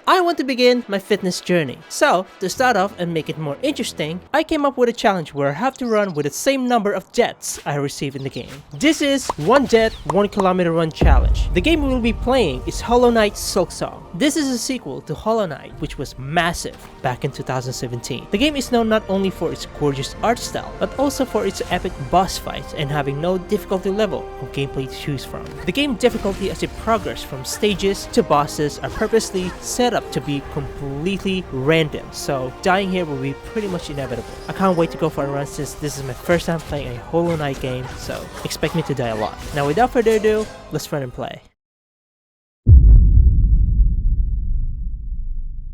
I want to begin my fitness journey. So, to start off and make it more interesting, I came up with a challenge where I have to run with the same number of jets I receive in the game. This is 1 jet, 1 kilometer run challenge. The game we will be playing is Hollow Knight Silksong. This is a sequel to Hollow Knight, which was massive back in 2017. The game is known not only for its gorgeous art style, but also for its epic boss fights and having no difficulty level of gameplay to choose from. The game difficulty as it progresses from stages to bosses are purposely set up to be completely random, so dying here will be pretty much inevitable. I can't wait to go for a run since this is my first time playing a Hollow Knight game, so expect me to die a lot. Now without further ado, let's run and play.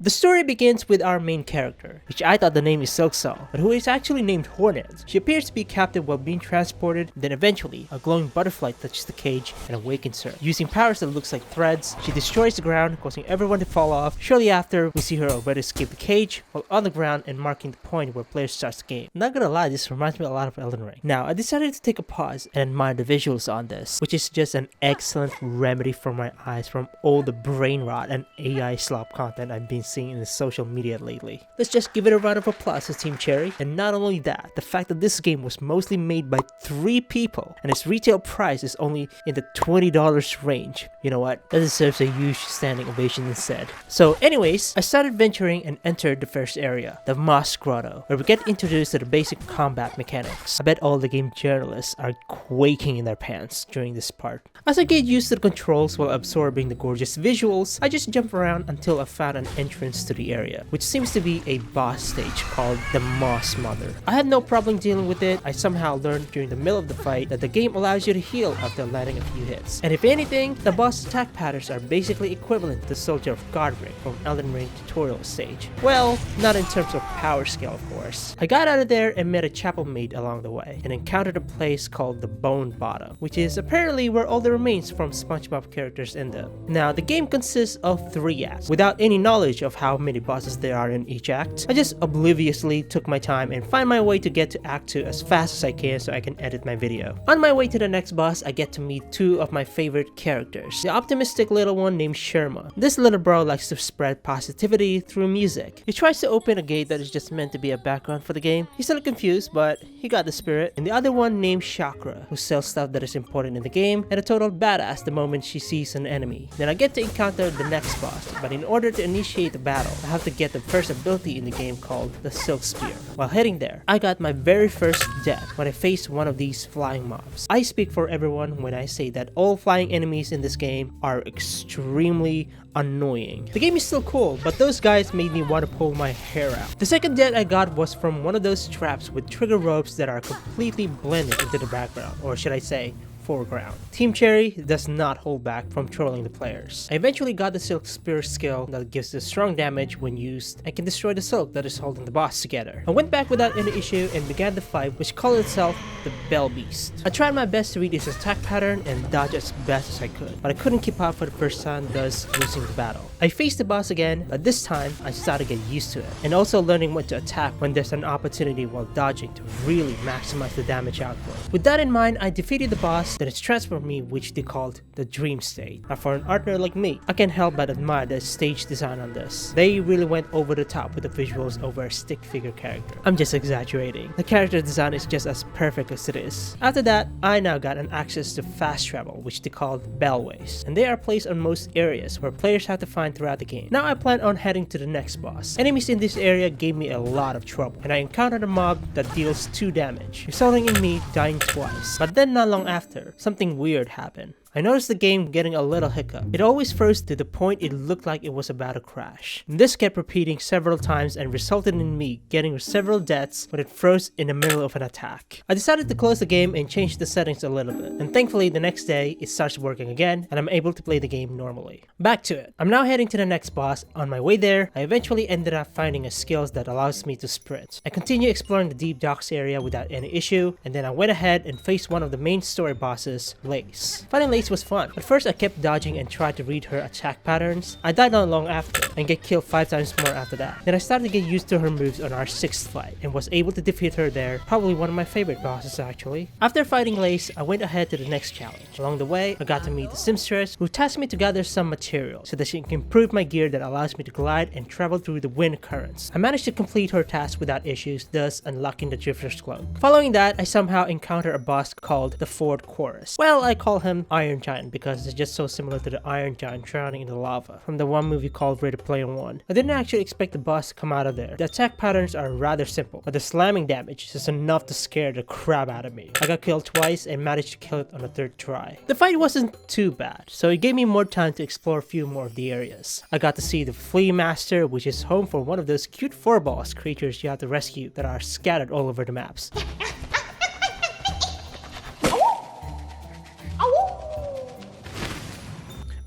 The story begins with our main character, which I thought the name is Silksong, but who is actually named Hornet. She appears to be captive while being transported, then eventually, a glowing butterfly touches the cage and awakens her. Using powers that looks like threads, she destroys the ground, causing everyone to fall off. Shortly after, we see her already escape the cage, while on the ground and marking the point where players start the game. Not gonna lie, this reminds me a lot of Elden Ring. Now, I decided to take a pause and admire the visuals on this, which is just an excellent remedy for my eyes from all the brain rot and AI slop content I've been seeing in the social media lately. Let's just give it a round of applause to Team Cherry. And not only that, the fact that this game was mostly made by 3 people and its retail price is only in the $20 range. You know what? That deserves a huge standing ovation instead. So anyways, I started venturing and entered the first area, the Moss Grotto, where we get introduced to the basic combat mechanics. I bet all the game journalists are quaking in their pants during this part. As I get used to the controls while absorbing the gorgeous visuals, I just jump around until I found an entrance to the area, which seems to be a boss stage called the Moss Mother. I had no problem dealing with it. I somehow learned during the middle of the fight that the game allows you to heal after landing a few hits. And if anything, the boss attack patterns are basically equivalent to the Soldier of Godric from Elden Ring tutorial stage. Well, not in terms of power scale of course. I got out of there and met a chapel maid along the way and encountered a place called the Bone Bottom, which is apparently where all the remains from SpongeBob characters end up. Now, the game consists of 3 acts. Without any knowledge of how many bosses there are in each act, I just obliviously took my time and find my way to get to Act 2 as fast as I can so I can edit my video. On my way to the next boss, I get to meet 2 of my favorite characters. The optimistic little one named Sherma. This little bro likes to spread positivity through music. He tries to open a gate that is just meant to be a background for the game. He's a little confused, but he got the spirit. And the other one named Chakra, who sells stuff that is important in the game and a total badass the moment she sees an enemy. Then I get to encounter the next boss, but in order to initiate the battle, I have to get the first ability in the game called the Silk Spear. While heading there, I got my very first death when I faced one of these flying mobs. I speak for everyone when I say that all flying enemies in this game are extremely annoying. The game is still cool, but those guys made me want to pull my hair out. The second death I got was from one of those traps with trigger ropes that are completely blended into the background, or should I say, foreground. Team Cherry does not hold back from trolling the players. I eventually got the Silk Spear skill that gives the strong damage when used and can destroy the silk that is holding the boss together. I went back without any issue and began the fight, which called itself the Bell Beast. I tried my best to read its attack pattern and dodge as best as I could, but I couldn't keep up for the first time, thus losing the battle. I faced the boss again, but this time I started to get used to it, and also learning when to attack when there's an opportunity while dodging to really maximize the damage output. With that in mind, I defeated the boss. Then it's transformed me, which they called the Dream State. Now for an art nerd like me, I can't help but admire the stage design on this. They really went over the top with the visuals over a stick figure character. I'm just exaggerating. The character design is just as perfect as it is. After that, I now got an access to fast travel, which they called Bellways, and they are placed on most areas where players have to find throughout the game. Now I plan on heading to the next boss. Enemies in this area gave me a lot of trouble, and I encountered a mob that deals 2 damage, resulting in me dying twice. But then not long after, something weird happened. I noticed the game getting a little hiccup. It always froze to the point it looked like it was about to crash. And this kept repeating several times and resulted in me getting several deaths when it froze in the middle of an attack. I decided to close the game and change the settings a little bit. And thankfully the next day it starts working again and I'm able to play the game normally. Back to it. I'm now heading to the next boss. On my way there, I eventually ended up finding a skill that allows me to sprint. I continue exploring the deep docks area without any issue, and then I went ahead and faced one of the main story bosses, Lace. Fighting Lace pace was fun. At first I kept dodging and tried to read her attack patterns. I died not long after and get killed 5 times more after that. Then I started to get used to her moves on our 6th fight and was able to defeat her there, probably one of my favorite bosses actually. After fighting Lace, I went ahead to the next challenge. Along the way, I got to meet the seamstress who tasked me to gather some material so that she can improve my gear that allows me to glide and travel through the wind currents. I managed to complete her task without issues, thus unlocking the Drifter's Cloak. Following that, I somehow encountered a boss called the Ford Chorus. Well, I call him Iron Giant because it's just so similar to the Iron Giant drowning in the lava from the one movie called Ready Player One. I didn't actually expect the boss to come out of there. The attack patterns are rather simple, but the slamming damage is enough to scare the crap out of me. I got killed twice and managed to kill it on the 3rd try. The fight wasn't too bad, so it gave me more time to explore a few more of the areas. I got to see the Flea Master, which is home for one of those cute 4-boss creatures you have to rescue that are scattered all over the maps.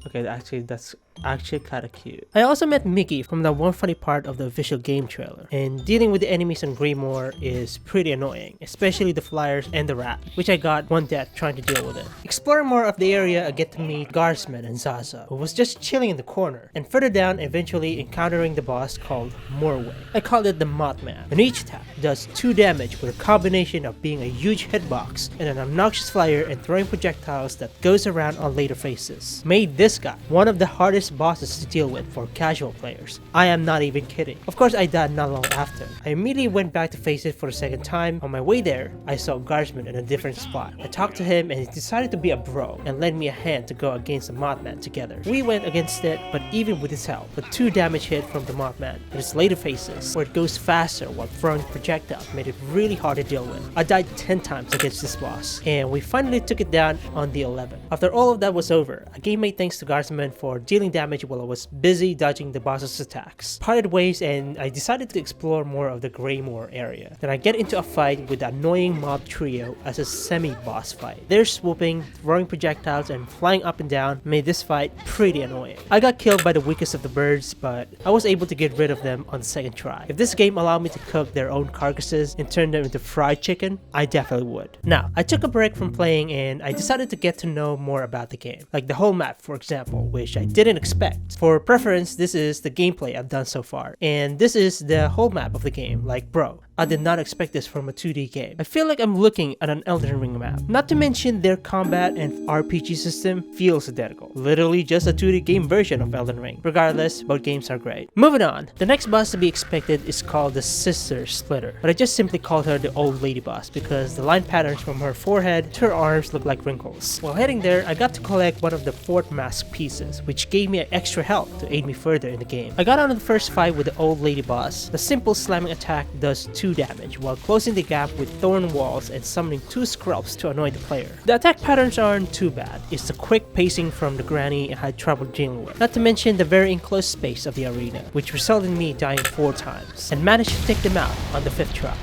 Okay, that's actually kinda cute. I also met Mickey from the one funny part of the official game trailer, and dealing with the enemies on Greymoor is pretty annoying, especially the flyers and the rat, which I got 1 death trying to deal with it. Exploring more of the area, I get to meet Guardsman and Zaza, who was just chilling in the corner, and further down eventually encountering the boss called Morway. I called it the Mothman, and each attack does 2 damage with a combination of being a huge hitbox and an obnoxious flyer and throwing projectiles that goes around on later faces. Made this guy one of the hardest bosses to deal with for casual players. I am not even kidding. Of course, I died not long after. I immediately went back to face it for the 2nd time. On my way there, I saw Guardsman in a different spot. I talked to him and he decided to be a bro and lent me a hand to go against the Mothman together. We went against it, but even with his help, the 2 damage hit from the Mothman and his later phases, where it goes faster while throwing projectiles, made it really hard to deal with. I died 10 times against this boss, and we finally took it down on the 11th. After all of that was over, I gave my thanks to Guardsman for dealing damage while I was busy dodging the boss's attacks. Parted ways and I decided to explore more of the Greymoor area. Then I get into a fight with the annoying mob trio as a semi-boss fight. They're swooping, throwing projectiles and flying up and down made this fight pretty annoying. I got killed by the weakest of the birds, but I was able to get rid of them on the 2nd try. If this game allowed me to cook their own carcasses and turn them into fried chicken, I definitely would. Now, I took a break from playing and I decided to get to know more about the game, like the whole map for example, which I didn't expect. For preference, this is the gameplay I've done so far, and this is the whole map of the game, like bro. I did not expect this from a 2D game. I feel like I'm looking at an Elden Ring map. Not to mention their combat and RPG system feels identical. Literally just a 2D game version of Elden Ring. Regardless, both games are great. Moving on, the next boss to be expected is called the Sister Splitter, but I just simply called her the old lady boss because the line patterns from her forehead to her arms look like wrinkles. While heading there, I got to collect one of the 4th mask pieces, which gave me extra health to aid me further in the game. I got on the first fight with the old lady boss. The simple slamming attack does 2 damage while closing the gap with thorn walls and summoning 2 scrubs to annoy the player. The attack patterns aren't too bad. It's the quick pacing from the granny I had trouble dealing with. Not to mention the very enclosed space of the arena, which resulted in me dying 4 times and managed to take them out on the 5th try.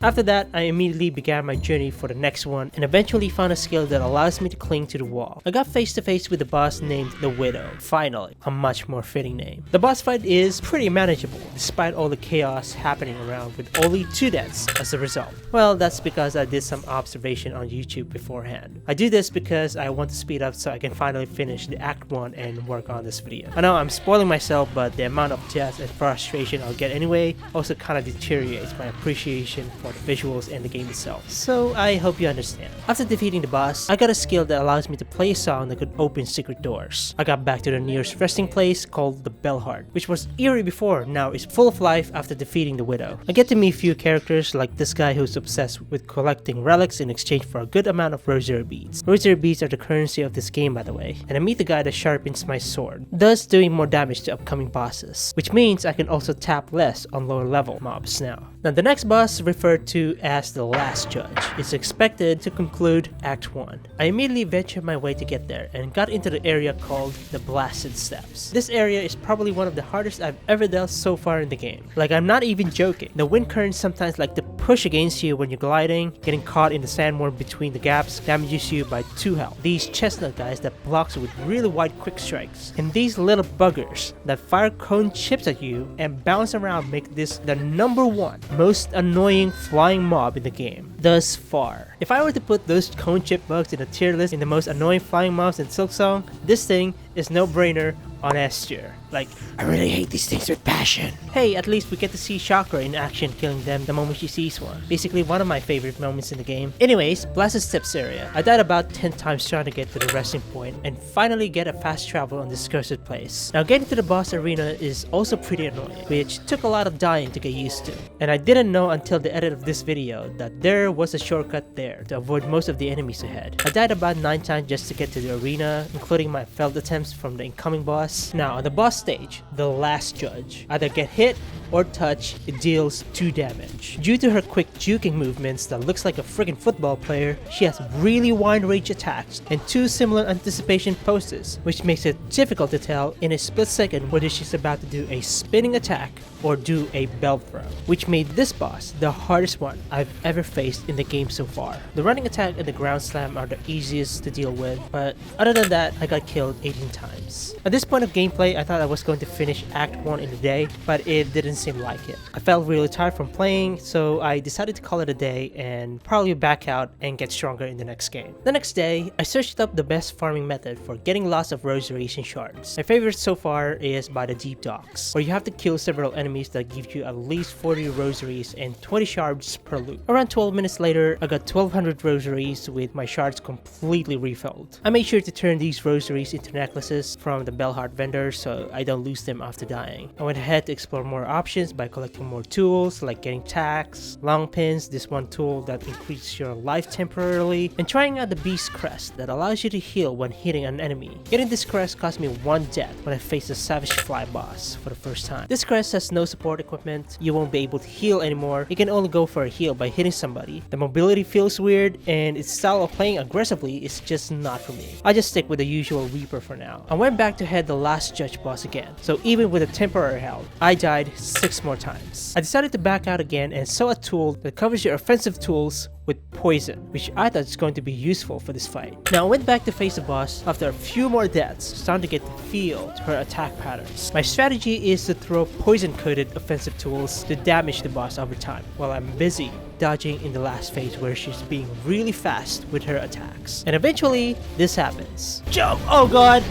After that, I immediately began my journey for the next one and eventually found a skill that allows me to cling to the wall. I got face to face with the boss named the Widow. Finally, a much more fitting name. The boss fight is pretty manageable despite all the chaos happening around with only 2 deaths as a result. Well, that's because I did some observation on YouTube beforehand. I do this because I want to speed up so I can finally finish the Act 1 and work on this video. I know I'm spoiling myself, but the amount of death and frustration I'll get anyway also kind of deteriorates my appreciation for the visuals and the game itself. So I hope you understand. After defeating the boss, I got a skill that allows me to play a song that could open secret doors. I got back to the nearest resting place called the Bellheart, which was eerie before, now is full of life after defeating the Widow. I get to meet few characters like this guy who's obsessed with collecting relics in exchange for a good amount of rosary beads. Rosary beads are the currency of this game, by the way. And I meet the guy that sharpens my sword, thus doing more damage to upcoming bosses, which means I can also tap less on lower level mobs now. Now the next boss, referred to as the Last Judge, is expected to conclude Act 1. I immediately ventured my way to get there and got into the area called the Blasted Steps. This area is probably one of the hardest I've ever dealt so far in the game. Like, I'm not even joking. The wind currents sometimes like to push against you when you're gliding. Getting caught in the sandworm between the gaps damages you by 2 health. These chestnut guys that blocks you with really wide quick strikes. And these little buggers that fire cone chips at you and bounce around make this the #1 most annoying flying mob in the game thus far. If I were to put those cone chip bugs in a tier list in the most annoying flying mobs in Silksong, this thing is no-brainer on S tier. Like, I really hate these things with passion. Hey, at least we get to see Chakra in action killing them the moment she sees one. Basically one of my favorite moments in the game. Anyways, Blasted Steps area. I died about 10 times trying to get to the resting point and finally get a fast travel on this cursed place. Now getting to the boss arena is also pretty annoying, which took a lot of dying to get used to. And I didn't know until the edit of this video that there was a shortcut there to avoid most of the enemies ahead. I died about 9 times just to get to the arena, including my failed attempts from the incoming boss. Now on the boss stage, the last judge. Either get hit or touch, it deals 2 damage. Due to her quick juking movements that looks like a friggin' football player, she has really wide range attacks and 2 similar anticipation poses, which makes it difficult to tell in a split second whether she's about to do a spinning attack or do a belt throw, which made this boss the hardest one I've ever faced in the game so far. The running attack and the ground slam are the easiest to deal with, but other than that, I got killed 18 times. At this point of gameplay, I thought I was going to finish Act 1 in a day, but it didn't seem like it. I felt really tired from playing, so I decided to call it a day and probably back out and get stronger in the next game. The next day, I searched up the best farming method for getting lots of rosaries and shards. My favorite so far is by the deep docks, where you have to kill several enemies that give you at least 40 rosaries and 20 shards per loop. Around 12 minutes later, I got 1200 rosaries with my shards completely refilled. I made sure to turn these rosaries into necklaces from the Bellheart vendor so I don't lose them after dying. I went ahead to explore more options by collecting more tools like getting tacks, long pins, this one tool that increases your life temporarily, and trying out the beast crest that allows you to heal when hitting an enemy. Getting this crest cost me 1 death when I faced the Savage Fly boss for the first time. This crest has no support equipment, you won't be able to heal anymore, you can only go for a heal by hitting somebody. The mobility feels weird and its style of playing aggressively is just not for me. I just stick with the usual Reaper for now. I went back to head the last judge boss again, so even with a temporary health, I died 6 more times. I decided to back out again and saw a tool that covers your offensive tools with poison, which I thought is going to be useful for this fight. Now I went back to face the boss after a few more deaths, starting to get the feel to her attack patterns. My strategy is to throw poison-coated offensive tools to damage the boss over time, while I'm busy dodging in the last phase where she's being really fast with her attacks. And eventually, this happens. Jump! Oh god!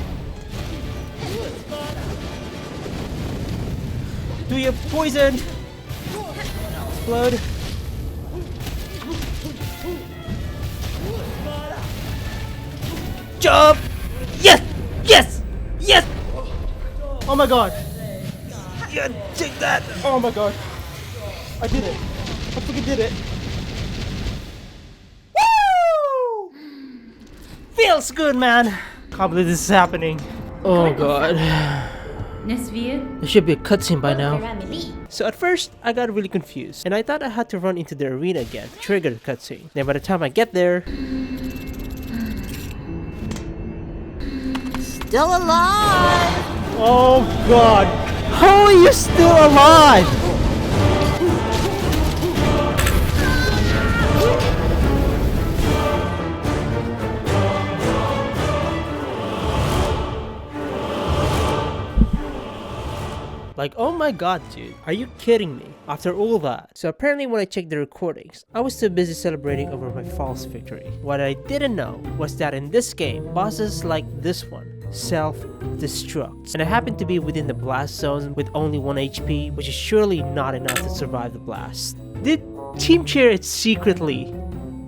Do your poison! Explode! Jump! Yes! Yes! Yes! Oh my god! Yeah, take that! Oh my god! I did it! I freaking did it! Woo! Feels good, man! Can't believe this is happening. Oh god. There should be a cutscene by now. So at first, I got really confused, and I thought I had to run into the arena again to trigger the cutscene. Then by the time I get there... Still alive! Oh god! How are you still alive? Like, oh my god, dude, are you kidding me? After all that. So apparently when I checked the recordings, I was too busy celebrating over my false victory. What I didn't know was that in this game, bosses like this one self-destruct. And I happened to be within the blast zone with only 1 HP, which is surely not enough to survive the blast. Did Team Cheer secretly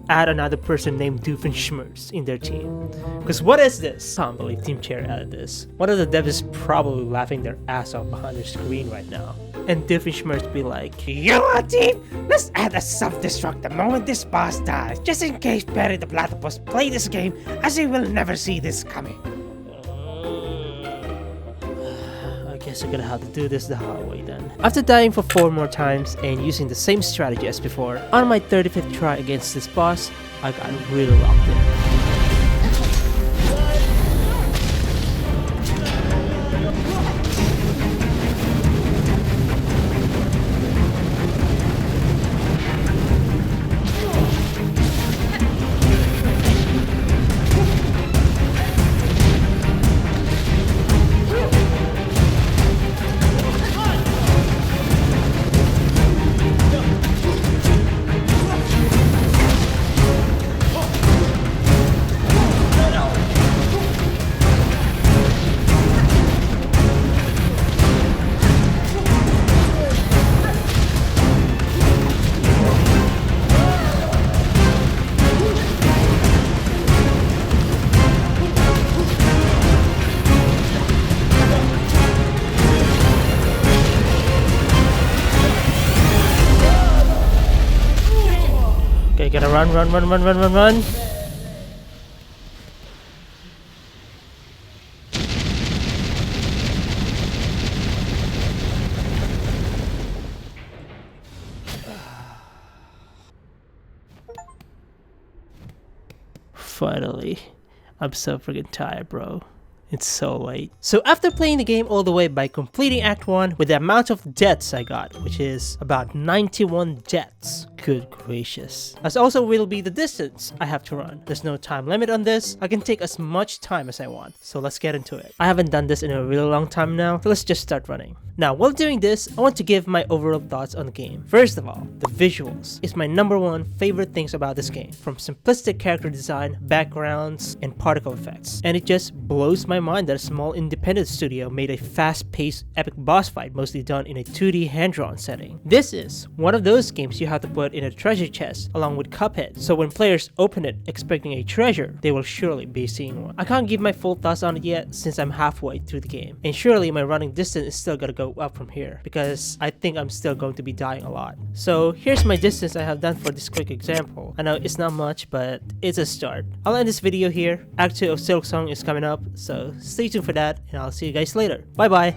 add another person named Doofenshmirtz in their team? Because what is this? I can't believe Team Cheer added this. One of the devs is probably laughing their ass off behind their screen right now. And Doofenshmirtz be like, "You team, let's add a self-destruct the moment this boss dies, just in case Perry the Platypus play this game, as he will never see this coming." I guess I'm gonna have to do this the hard way then. After dying for 4 more times and using the same strategy as before, on my 35th try against this boss, I got really locked in. Okay, gotta run, run, run, run, run, run, run. Finally. I'm so freaking tired, bro. It's so late. So after playing the game all the way by completing Act 1 with the amount of deaths I got, which is about 91 deaths. Good gracious. As also will be the distance I have to run. There's no time limit on this. I can take as much time as I want. So let's get into it. I haven't done this in a really long time now, so let's just start running. Now, while doing this, I want to give my overall thoughts on the game. First of all, the visuals is my #1 favorite things about this game. From simplistic character design, backgrounds, and particle effects. And it just blows my mind that a small independent studio made a fast-paced epic boss fight mostly done in a 2D hand-drawn setting. This is one of those games you have to put in a treasure chest along with Cuphead, so when players open it expecting a treasure, they will surely be seeing one. I can't give my full thoughts on it yet since I'm halfway through the game, and surely my running distance is still gonna go up from here because I think I'm still going to be dying a lot. So here's my distance I have done for this quick example. I know it's not much, but it's a start. I'll end this video here. Act 2 of Silksong is coming up, so stay tuned for that, and I'll see you guys later. Bye bye!